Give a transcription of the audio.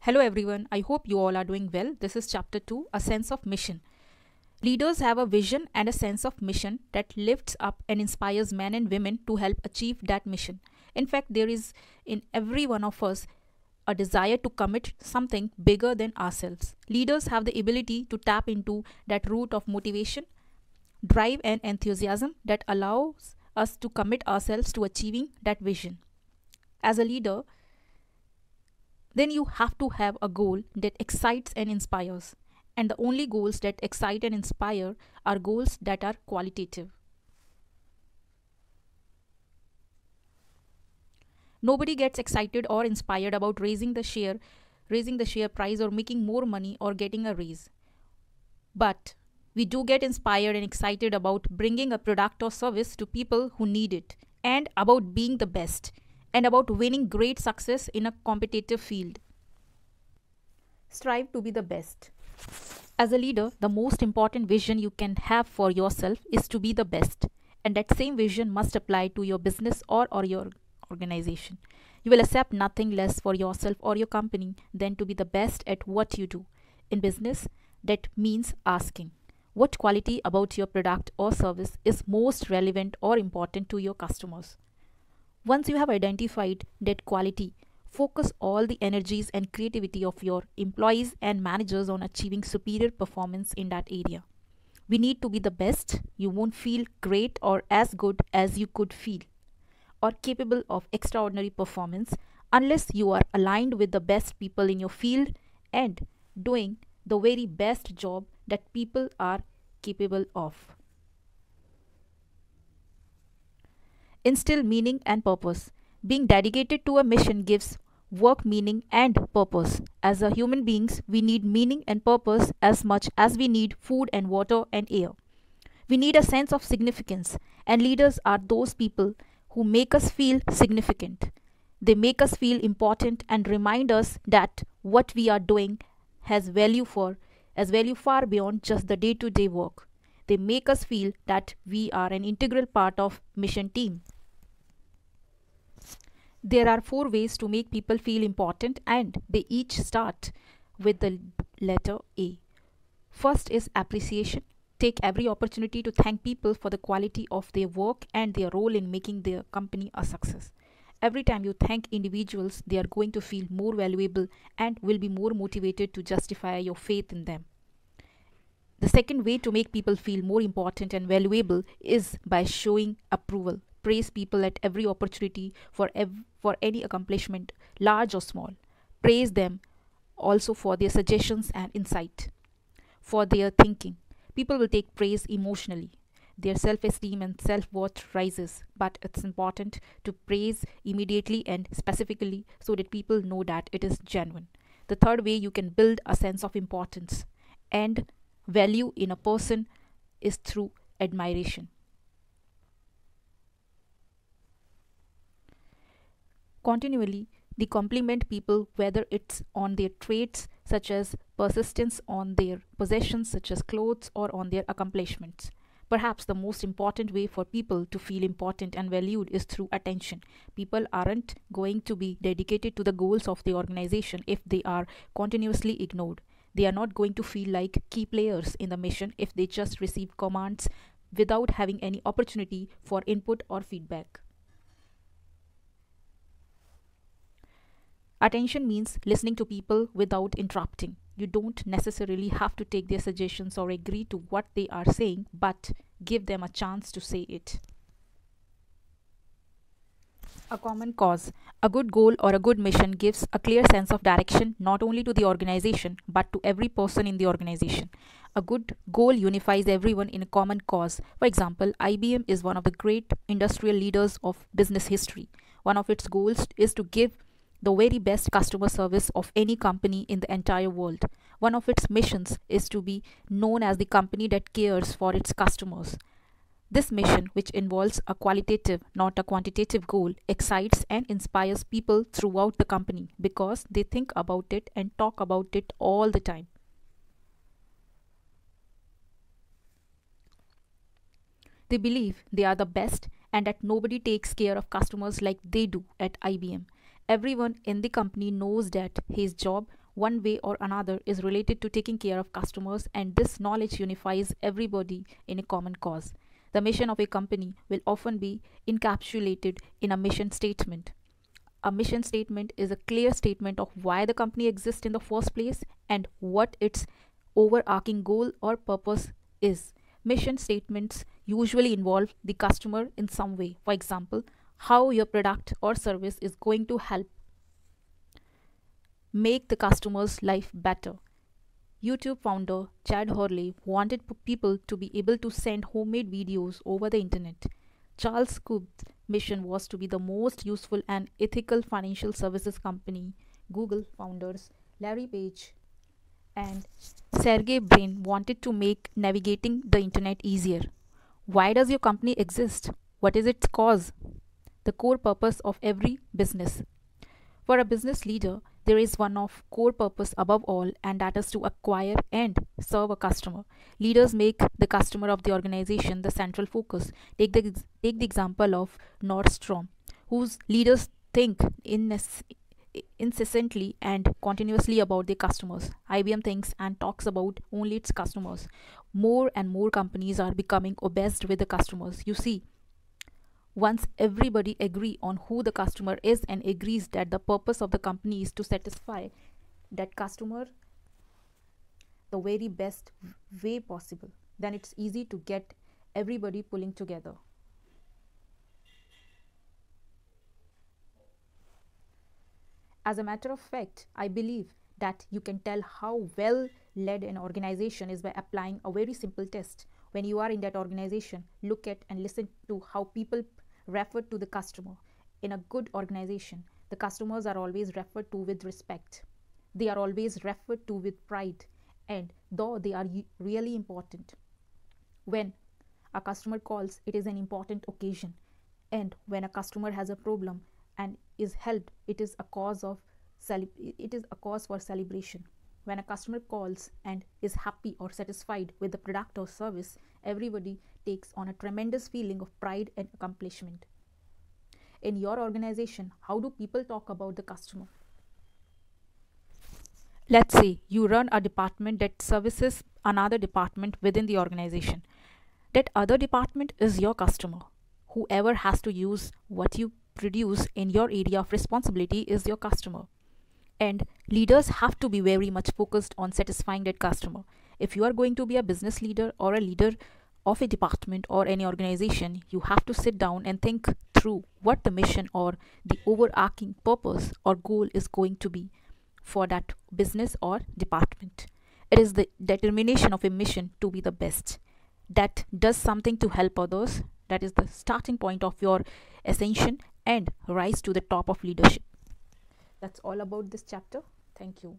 Hello everyone, I hope you all are doing well. This is chapter 2, A Sense of Mission. Leaders have a vision and a sense of mission that lifts up and inspires men and women to help achieve that mission. In fact, there is in every one of us a desire to commit something bigger than ourselves. Leaders have the ability to tap into that root of motivation, drive, and enthusiasm that allows us to commit ourselves to achieving that vision. As a leader, then you have to have a goal that excites and inspires. And the only goals that excite and inspire are goals that are qualitative. Nobody gets excited or inspired about raising the share price or making more money or getting a raise. But we do get inspired and excited about bringing a product or service to people who need it, and about being the best, and about winning great success in a competitive field. Strive to be the best. As a leader, the most important vision you can have for yourself is to be the best, and that same vision must apply to your business or your organization. You will accept nothing less for yourself or your company than to be the best at what you do. In business, that means asking what quality about your product or service is most relevant or important to your customers. Once you have identified that quality, focus all the energies and creativity of your employees and managers on achieving superior performance in that area. We need to be the best. You won't feel great or as good as you could feel or capable of extraordinary performance unless you are aligned with the best people in your field and doing the very best job that people are capable of. Instill meaning and purpose. Being dedicated to a mission gives work meaning and purpose. As a human beings, we need meaning and purpose as much as we need food and water and air. We need a sense of significance, and leaders are those people who make us feel significant. They make us feel important and remind us that what we are doing has value far beyond just the day-to-day work. They make us feel that we are an integral part of mission team. There are four ways to make people feel important, and they each start with the letter A. First is appreciation. Take every opportunity to thank people for the quality of their work and their role in making their company a success. Every time you thank individuals, they are going to feel more valuable and will be more motivated to justify your faith in them. The second way to make people feel more important and valuable is by showing approval. Praise people at every opportunity for any accomplishment, large or small. Praise them also for their suggestions and insight, for their thinking. People will take praise emotionally. Their self esteem and self worth rises, but it's important to praise immediately and specifically so that people know that it is genuine. The third way you can build a sense of importance and value in a person is through admiration. Continually, they compliment people whether it's on their traits such as persistence, on their possessions such as clothes, or on their accomplishments. Perhaps the most important way for people to feel important and valued is through attention. People aren't going to be dedicated to the goals of the organization if they are continuously ignored. They are not going to feel like key players in the mission if they just receive commands without having any opportunity for input or feedback. Attention means listening to people without interrupting. You don't necessarily have to take their suggestions or agree to what they are saying, but give them a chance to say it. A common cause. A good goal or a good mission gives a clear sense of direction not only to the organization but to every person in the organization. A good goal unifies everyone in a common cause. For example, IBM is one of the great industrial leaders of business history. One of its goals is to give the very best customer service of any company in the entire world. One of its missions is to be known as the company that cares for its customers. This mission, which involves a qualitative, not a quantitative goal, excites and inspires people throughout the company because they think about it and talk about it all the time. They believe they are the best and that nobody takes care of customers like they do at IBM. Everyone in the company knows that his job one way or another is related to taking care of customers, and this knowledge unifies everybody in a common cause. The mission of a company will often be encapsulated in a mission statement. A mission statement is a clear statement of why the company exists in the first place and what its overarching goal or purpose is. Mission statements usually involve the customer in some way. For example, how your product or service is going to help make the customer's life better. YouTube founder Chad Hurley wanted people to be able to send homemade videos over the internet. Charles Schwab's mission was to be the most useful and ethical financial services company. Google founders Larry Page and Sergey Brin wanted to make navigating the internet easier. Why does your company exist? What is its cause? The core purpose of every business. For a business leader, there is one of core purpose above all, and that is to acquire and serve a customer. Leaders make the customer of the organization the central focus. Take the example of Nordstrom, whose leaders think incessantly and continuously about their customers. IBM thinks and talks about only its customers. More and more companies are becoming obsessed with the customers. You see, once everybody agree on who the customer is and agrees that the purpose of the company is to satisfy that customer the very best way possible, then it's easy to get everybody pulling together. As a matter of fact, I believe that you can tell how well led an organization is by applying a very simple test. When you are in that organization, look at and listen to how people refer to the customer. In a good organization, the customers are always referred to with respect. They are always referred to with pride, and though they are really important. When a customer calls, it is an important occasion, and when a customer has a problem and is helped, it is a cause for celebration. When a customer calls and is happy or satisfied with the product or service, everybody takes on a tremendous feeling of pride and accomplishment. In your organization, how do people talk about the customer? Let's say you run a department that services another department within the organization. That other department is your customer. Whoever has to use what you produce in your area of responsibility is your customer. And leaders have to be very much focused on satisfying that customer. If you are going to be a business leader or a leader of a department or any organization, you have to sit down and think through what the mission or the overarching purpose or goal is going to be for that business or department. It is the determination of a mission to be the best that does something to help others. That is the starting point of your ascension and rise to the top of leadership. That's all about this chapter. Thank you.